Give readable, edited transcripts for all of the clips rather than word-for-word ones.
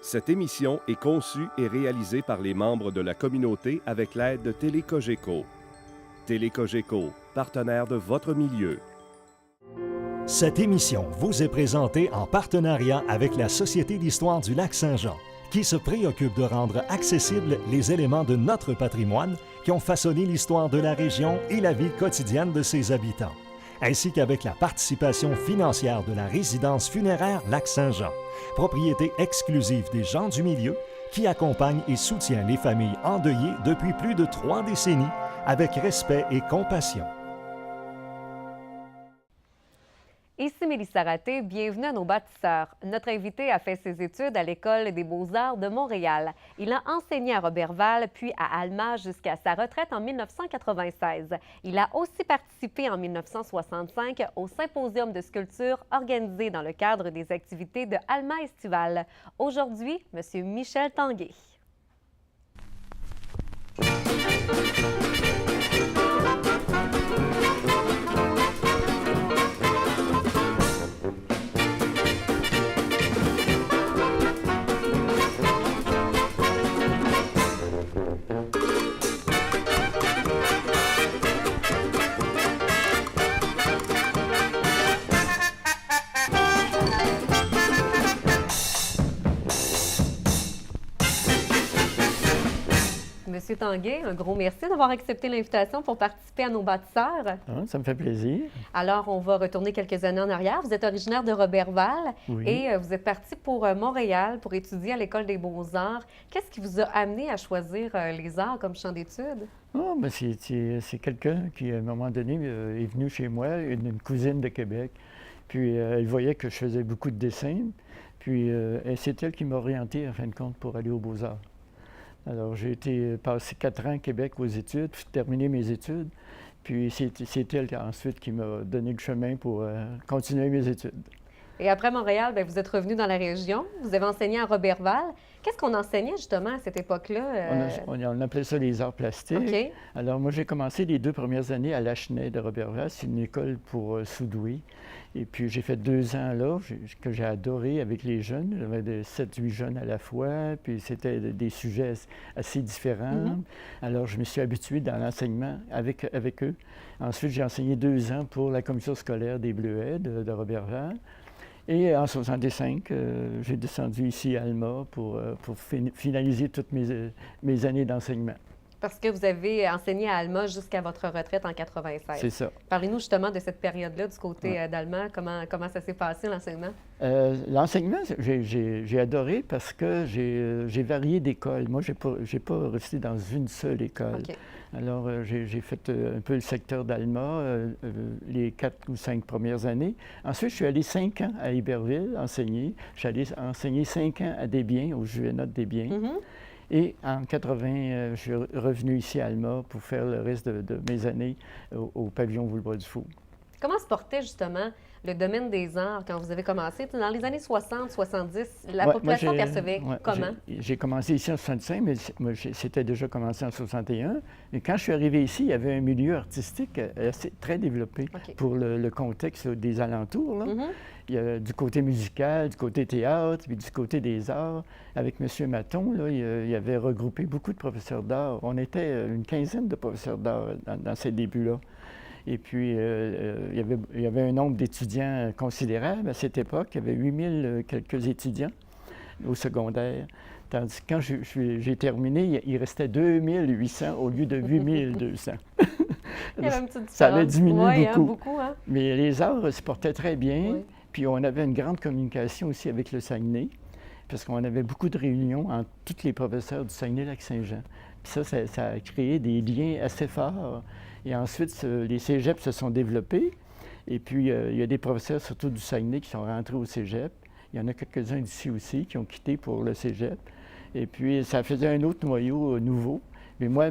Cette émission est conçue et réalisée par les membres de la communauté avec l'aide de Télécogeco. Télécogeco, partenaire de votre milieu. Cette émission vous est présentée en partenariat avec la Société d'histoire du Lac-Saint-Jean, qui se préoccupe de rendre accessibles les éléments de notre patrimoine qui ont façonné l'histoire de la région et la vie quotidienne de ses habitants, ainsi qu'avec la participation financière de la résidence funéraire Lac-Saint-Jean, propriété exclusive des gens du milieu, qui accompagne et soutient les familles endeuillées depuis plus de 3 décennies avec respect et compassion. Ici Mélissa Raté, bienvenue à nos bâtisseurs. Notre invité a fait ses études à l'École des beaux-arts de Montréal. Il a enseigné à Roberval, puis à Alma jusqu'à sa retraite en 1996. Il a aussi participé en 1965 au symposium de sculpture organisé dans le cadre des activités de Alma Estival. Aujourd'hui, M. Michel Tanguay. Monsieur Tanguay, un gros merci d'avoir accepté l'invitation pour participer à nos bâtisseurs. Ça me fait plaisir. Alors, on va retourner quelques années en arrière. Vous êtes originaire de Roberval et vous êtes parti pour Montréal pour étudier à l'École des beaux-arts. Qu'est-ce qui vous a amené à choisir les arts comme champ d'études? C'est quelqu'un qui, à un moment donné, est venu chez moi, une cousine de Québec. Puis, elle voyait que je faisais beaucoup de dessins. Puis, c'est elle qui m'a orienté, en fin de compte, pour aller aux beaux-arts. Alors, j'ai été passé 4 ans à Québec aux études, puis terminé mes études. Puis c'est elle ensuite qui m'a donné le chemin pour continuer mes études. Et après Montréal, bien, vous êtes revenu dans la région. Vous avez enseigné à Roberval. Qu'est-ce qu'on enseignait justement à cette époque-là? On appelait ça les arts plastiques. Okay. Alors, moi, j'ai commencé les 2 premières années à l'Achenay de Roberval. C'est une école pour sous-doués. Et puis, j'ai fait 2 ans là, que j'ai adoré avec les jeunes. J'avais 7-8 jeunes à la fois, puis c'était des sujets assez différents. Alors, je me suis habitué dans l'enseignement avec eux. Ensuite, j'ai enseigné 2 ans pour la commission scolaire des Bleuets de Roberval. Et en 1965, j'ai descendu ici à Alma pour finaliser toutes mes années d'enseignement. Parce que vous avez enseigné à Alma jusqu'à votre retraite en 1996. C'est ça. Parlez-nous justement de cette période-là du côté d'Alma. Comment ça s'est passé, l'enseignement? L'enseignement, j'ai adoré parce que j'ai varié d'écoles. Moi, je n'ai pas resté dans une seule école. Okay. Alors, j'ai fait un peu le secteur d'Alma les 4 ou 5 premières années. Ensuite, je suis allé 5 ans à Iberville enseigner. Je suis allé enseigner 5 ans à Desbiens, au Juvénat de Desbiens. Et en 80, je suis revenu ici à Alma pour faire le reste de mes années au pavillon Boulevard-du-Fou. Comment se portait justement le domaine des arts quand vous avez commencé? Dans les années 60, 70, la population percevait comment? J'ai commencé ici en 65, mais moi, c'était déjà commencé en 61. Et quand je suis arrivé ici, il y avait un milieu artistique très développé pour le contexte des alentours. Là. Il y a du côté musical, du côté théâtre, puis du côté des arts. Avec M. Maton, là, il avait regroupé beaucoup de professeurs d'art. On était une quinzaine de professeurs d'art dans ces débuts-là. Et puis, il y avait un nombre d'étudiants considérable à cette époque. Il y avait 8000 quelques étudiants au secondaire. Tandis que quand j'ai terminé, il restait 2800 au lieu de 8200. Ça avait diminué beaucoup. Mais les arts se portaient très bien. Oui. Puis, on avait une grande communication aussi avec le Saguenay, parce qu'on avait beaucoup de réunions entre tous les professeurs du Saguenay-Lac-Saint-Jean. Puis ça a créé des liens assez forts. Et ensuite, les cégeps se sont développés. Et puis, il y a des professeurs, surtout du Saguenay, qui sont rentrés au cégep. Il y en a quelques-uns d'ici aussi qui ont quitté pour le cégep. Et puis, ça faisait un autre noyau nouveau. Mais moi,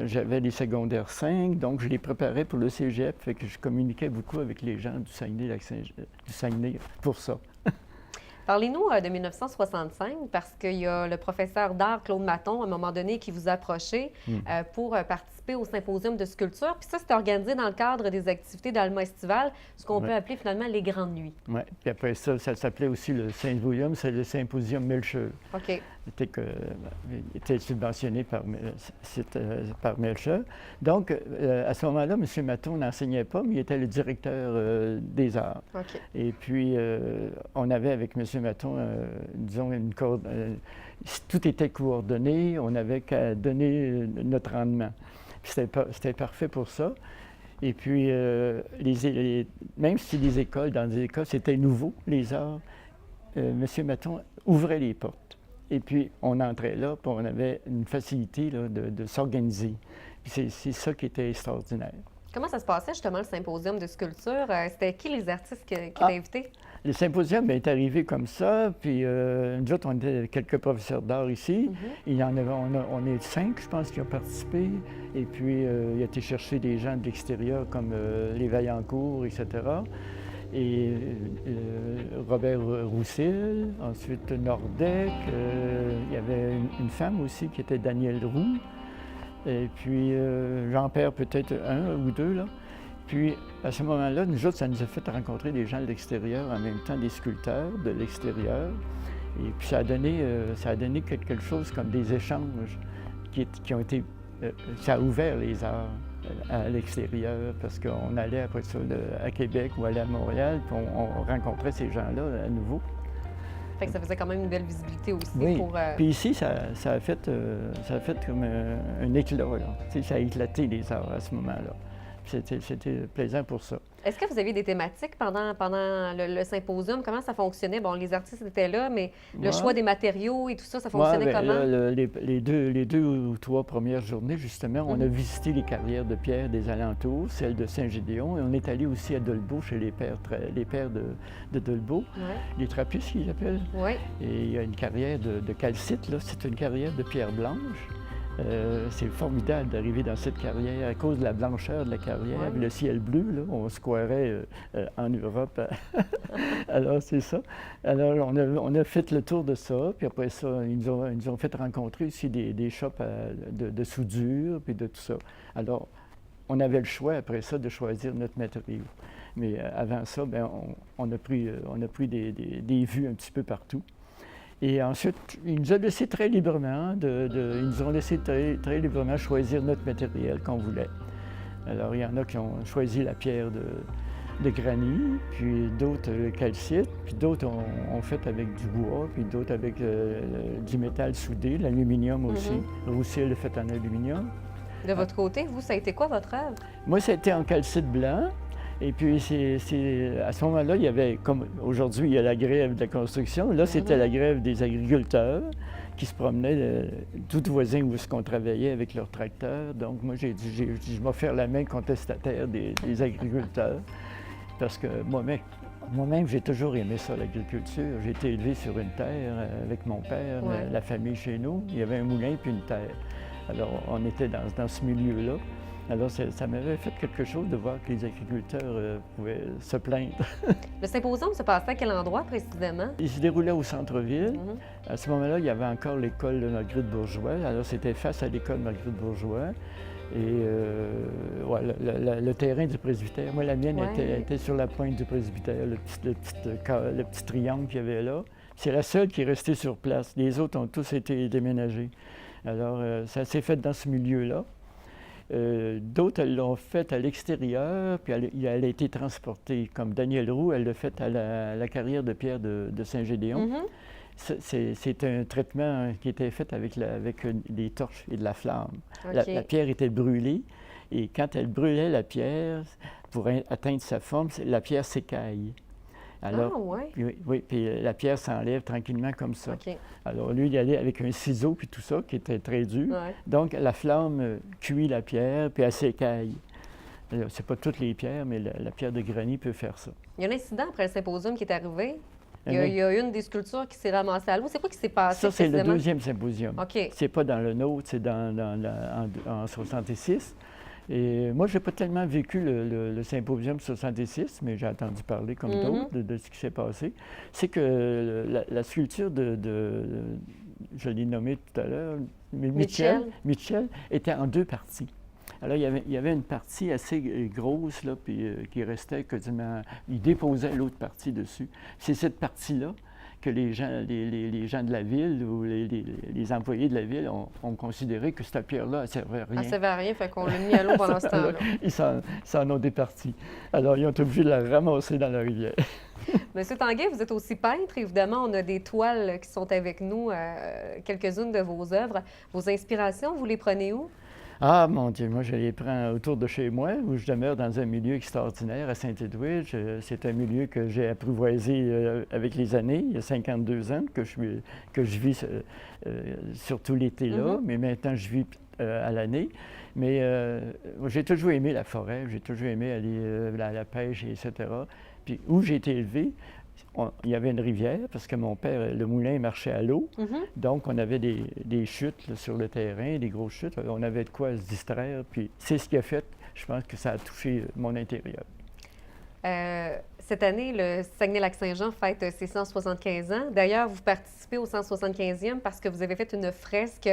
j'avais les secondaires 5, donc je les préparais pour le cégep. Fait que je communiquais beaucoup avec les gens du Saguenay pour ça. Parlez-nous de 1965, parce qu'il y a le professeur d'art Claude Maton, à un moment donné, qui vous a approché pour participer au symposium de sculpture. Puis ça, c'était organisé dans le cadre des activités d'Alma Estival, ce qu'on peut appeler finalement les Grandes Nuits. Oui, puis après ça, ça s'appelait aussi le symposium, c'est le symposium Melcher. OK. Il était subventionné par Melcher. Donc, à ce moment-là, M. Maton n'enseignait pas, mais il était le directeur des arts. OK. Et puis, on avait avec M. Maton, disons, tout était coordonné, on n'avait qu'à donner notre rendement. C'était parfait pour ça. Et puis, même si dans des écoles, c'était nouveau, les arts, M. Maton ouvrait les portes. Et puis, on entrait là, puis on avait une facilité là, de s'organiser. C'est ça qui était extraordinaire. Comment ça se passait, justement, le symposium de sculpture? C'était qui les artistes qui étaient invités? Le symposium est arrivé comme ça, puis nous autres, on était quelques professeurs d'art ici. Il y en avait, on est 5, je pense, qui ont participé. Et puis, il a été chercher des gens de l'extérieur, comme les Vaillancourt, etc. Et Robert Roussel, ensuite Nordec, il y avait une femme aussi qui était Danielle Roux, et puis Jean-Pierre peut-être un ou deux, là. Puis à ce moment-là, nous autres, ça nous a fait rencontrer des gens de l'extérieur, en même temps des sculpteurs de l'extérieur, et puis ça a donné quelque chose comme des échanges qui ont été... ça a ouvert les arts à l'extérieur, parce qu'on allait après ça à Québec ou aller à Montréal, puis on rencontrait ces gens-là à nouveau. Fait que ça faisait quand même une belle visibilité aussi. Oui. Pour... Puis ici, ça a fait comme un éclat, là. Tu sais, ça a éclaté les arts à ce moment-là. C'était plaisant pour ça. Est-ce que vous aviez des thématiques pendant le symposium? Comment ça fonctionnait? Bon, les artistes étaient là, mais le choix des matériaux et tout ça, ça fonctionnait comment? Là, les deux ou trois premières journées, justement, on a visité les carrières de pierre des alentours, celle de Saint-Gédéon, et on est allé aussi à Dolbeau, chez les pères de Dolbeau, les Trappus, qu'ils appellent. Oui. Et il y a une carrière de calcite, là, c'est une carrière de pierre blanche. C'est formidable d'arriver dans cette carrière à cause de la blancheur de la carrière, le ciel bleu, là, on se croirait en Europe. Alors, c'est ça. Alors, on a fait le tour de ça, puis après ça, ils nous ont fait rencontrer aussi des shops de soudure, puis de tout ça. Alors, on avait le choix, après ça, de choisir notre matériau. Mais avant ça, bien, on a pris des vues un petit peu partout. Et ensuite, ils nous ont laissé très librement, ils nous ont laissé très librement choisir notre matériel qu'on voulait. Alors, il y en a qui ont choisi la pierre de granit, puis d'autres le calcite, puis d'autres ont fait avec du bois, puis d'autres avec du métal soudé, l'aluminium aussi. Roussel le fait en aluminium. De votre côté, vous, ça a été quoi votre œuvre? Moi, ça a été en calcite blanc. Et puis, à ce moment-là, il y avait, comme aujourd'hui, il y a la grève de la construction. Là, c'était la grève des agriculteurs qui se promenaient tout voisin où on travaillait avec leurs tracteurs. Donc, moi, j'ai dit, je vais faire la main contestataire des agriculteurs. Parce que moi-même, j'ai toujours aimé ça, l'agriculture. J'ai été élevé sur une terre avec mon père, la famille chez nous. Il y avait un moulin puis une terre. Alors, on était dans ce milieu-là. Alors, ça m'avait fait quelque chose de voir que les agriculteurs pouvaient se plaindre. Le symposium se passait à quel endroit précisément? Il se déroulait au centre-ville. À ce moment-là, il y avait encore l'école de Marguerite Bourgeois. Alors, c'était face à l'école Marguerite Bourgeois. Et le terrain du presbytère. Moi, la mienne était sur la pointe du presbytère, le petit triangle qu'il y avait là. C'est la seule qui est restée sur place. Les autres ont tous été déménagés. Alors, ça s'est fait dans ce milieu-là. D'autres, elles l'ont fait à l'extérieur, puis elle a été transportée. Comme Danielle Roux, elle l'a fait à la carrière de pierre de Saint-Gédéon. C'est un traitement qui était fait avec des torches et de la flamme. La pierre était brûlée, et quand elle brûlait la pierre, pour atteindre sa forme, la pierre s'écaille. Alors, oui, puis la pierre s'enlève tranquillement comme ça. Alors, lui, il allait avec un ciseau puis tout ça, qui était très dur. Donc, la flamme cuit la pierre, puis elle s'écaille. C'est pas toutes les pierres, mais la pierre de granit peut faire ça. Il y a un incident après le symposium qui est arrivé. Il y a une des sculptures qui s'est ramassée à l'eau. C'est quoi qui s'est passé? Ça, c'est le deuxième symposium. OK. C'est pas dans le nôtre, c'est en 66. Et moi, je n'ai pas tellement vécu le symposium 66, mais j'ai entendu parler, comme d'autres, de ce qui s'est passé. C'est que la sculpture je l'ai nommé tout à l'heure, Mitchell, était en 2 parties. Alors, il y avait une partie assez grosse, là, puis qui restait quasiment... Il déposait l'autre partie dessus. C'est cette partie-là que les gens de la ville ou les employés de la ville ont considéré que cette pierre-là, elle ne servait à rien. Elle ne servait à rien, fait qu'on l'a mis à l'eau pendant ce temps-là. Ils s'en ont départi. Alors, ils ont été obligés de la ramasser dans la rivière. Monsieur Tanguay, vous êtes aussi peintre. Évidemment, on a des toiles qui sont avec nous, quelques-unes de vos œuvres. Vos inspirations, vous les prenez où? Ah, mon Dieu, moi, je les prends autour de chez moi, où je demeure dans un milieu extraordinaire à Saint-Edwidge. C'est un milieu que j'ai apprivoisé avec les années. Il y a 52 ans que je vis surtout l'été là, mais maintenant, je vis à l'année. Mais j'ai toujours aimé la forêt, j'ai toujours aimé aller à la pêche, etc. Puis où j'ai été élevé, il y avait une rivière parce que mon père, le moulin marchait à l'eau. Donc, on avait des chutes là, sur le terrain, des grosses chutes. On avait de quoi se distraire. Puis c'est ce qui a fait, je pense que ça a touché mon intérieur. Cette année, le Saguenay-Lac-Saint-Jean fête ses 175 ans. D'ailleurs, vous participez au 175e parce que vous avez fait une fresque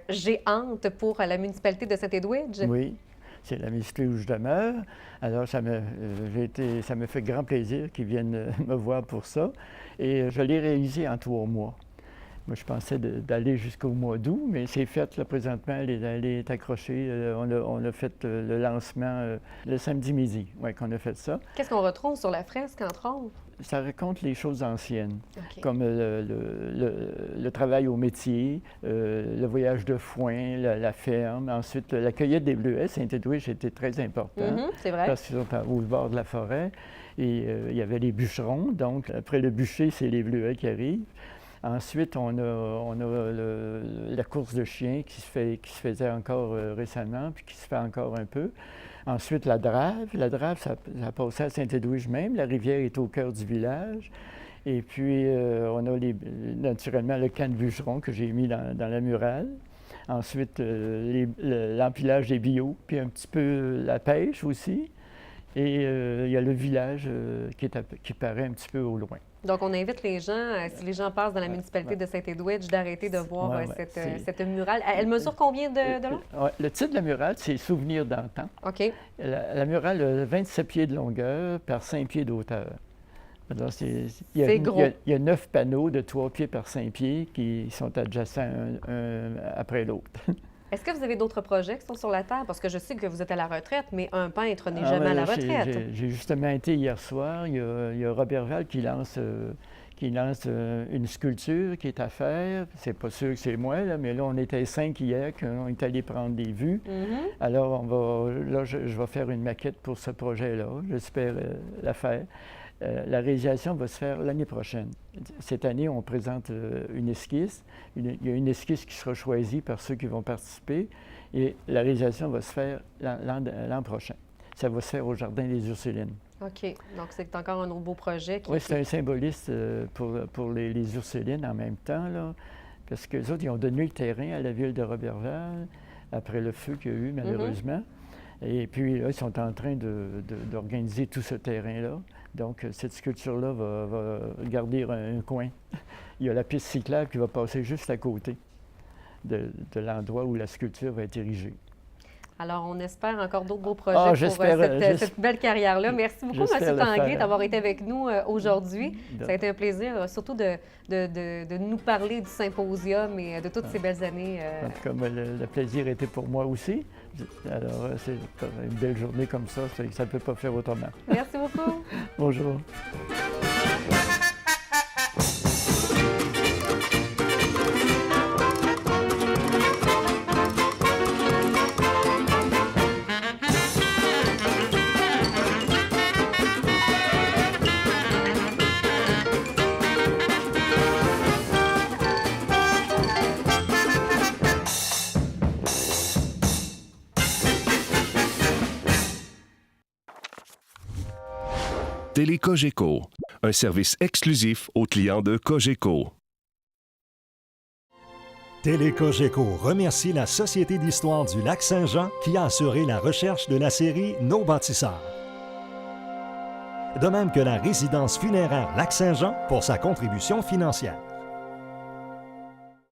géante pour la municipalité de Saint-Edwidge. Oui. C'est la municipalité où je demeure. Alors, ça me fait grand plaisir qu'ils viennent me voir pour ça. Et je l'ai réalisé en 3 mois. Moi, je pensais d'aller jusqu'au mois d'août, mais c'est fait là, présentement. Elle est accrochée. On a fait le lancement le samedi midi, oui, qu'on a fait ça. Qu'est-ce qu'on retrouve sur la fresque, entre autres? Ça raconte les choses anciennes, comme le travail au métier, le voyage de foin, la ferme. Ensuite, la cueillette des bleuets, Saint-Edwidge était très important. C'est vrai. Parce qu'ils sont au bord de la forêt. Et il y avait les bûcherons. Donc, après le bûcher, c'est les bleuets qui arrivent. Ensuite, on a la course de chiens qui se faisait encore récemment, puis qui se fait encore un peu. Ensuite, la drave. La drave, ça passait à Saint-Edwidge même. La rivière est au cœur du village. Et puis, on a naturellement le camp de bûcheron que j'ai mis dans la murale. Ensuite, l'empilage des bio, puis un petit peu la pêche aussi. Et il y a le village qui paraît un petit peu au loin. Donc, on invite les gens, si les gens passent dans la municipalité de Saint-Edwidge, d'arrêter de voir cette murale. Elle mesure combien de long? Le titre de la murale, c'est « Souvenirs d'antan ». OK. La murale a 27 pieds de longueur par 5 pieds d'auteur. C'est gros. Il y a 9 panneaux de 3 pieds par 5 pieds qui sont adjacents un après l'autre. Est-ce que vous avez d'autres projets qui sont sur la table? Parce que je sais que vous êtes à la retraite, mais un peintre n'est jamais à la retraite. J'ai justement été hier soir. Il y a Robert Val qui lance une sculpture qui est à faire. C'est pas sûr que c'est moi, là, mais là, on était 5 hier, on est allé prendre des vues. Alors, je vais faire une maquette pour ce projet-là. J'espère la faire. La réalisation va se faire l'année prochaine. Cette année, on présente une esquisse. Il y a une esquisse qui sera choisie par ceux qui vont participer et la réalisation va se faire l'an prochain. Ça va se faire au Jardin des Ursulines. OK. Donc, c'est encore un autre beau projet. Oui, c'est un symboliste pour les Ursulines en même temps, là, parce qu'eux autres, ils ont donné le terrain à la ville de Roberval après le feu qu'il y a eu, malheureusement. Et puis, là, ils sont en train d'organiser tout ce terrain-là. Donc, cette sculpture-là va garder un coin. Il y a la piste cyclable qui va passer juste à côté de l'endroit où la sculpture va être érigée. Alors, on espère encore d'autres beaux projets pour cette belle carrière-là. Merci beaucoup, M. Tanguay, d'avoir été avec nous aujourd'hui. Ça a été un plaisir, surtout de nous parler du symposium et de toutes ces belles années. En tout cas, le plaisir était pour moi aussi. Alors, c'est une belle journée comme ça ne peut pas faire autrement. Merci beaucoup. Bonjour. Télécogeco, un service exclusif aux clients de Cogeco. Télécogeco remercie la Société d'histoire du Lac-Saint-Jean qui a assuré la recherche de la série Nos bâtisseurs. De même que la résidence funéraire Lac-Saint-Jean pour sa contribution financière.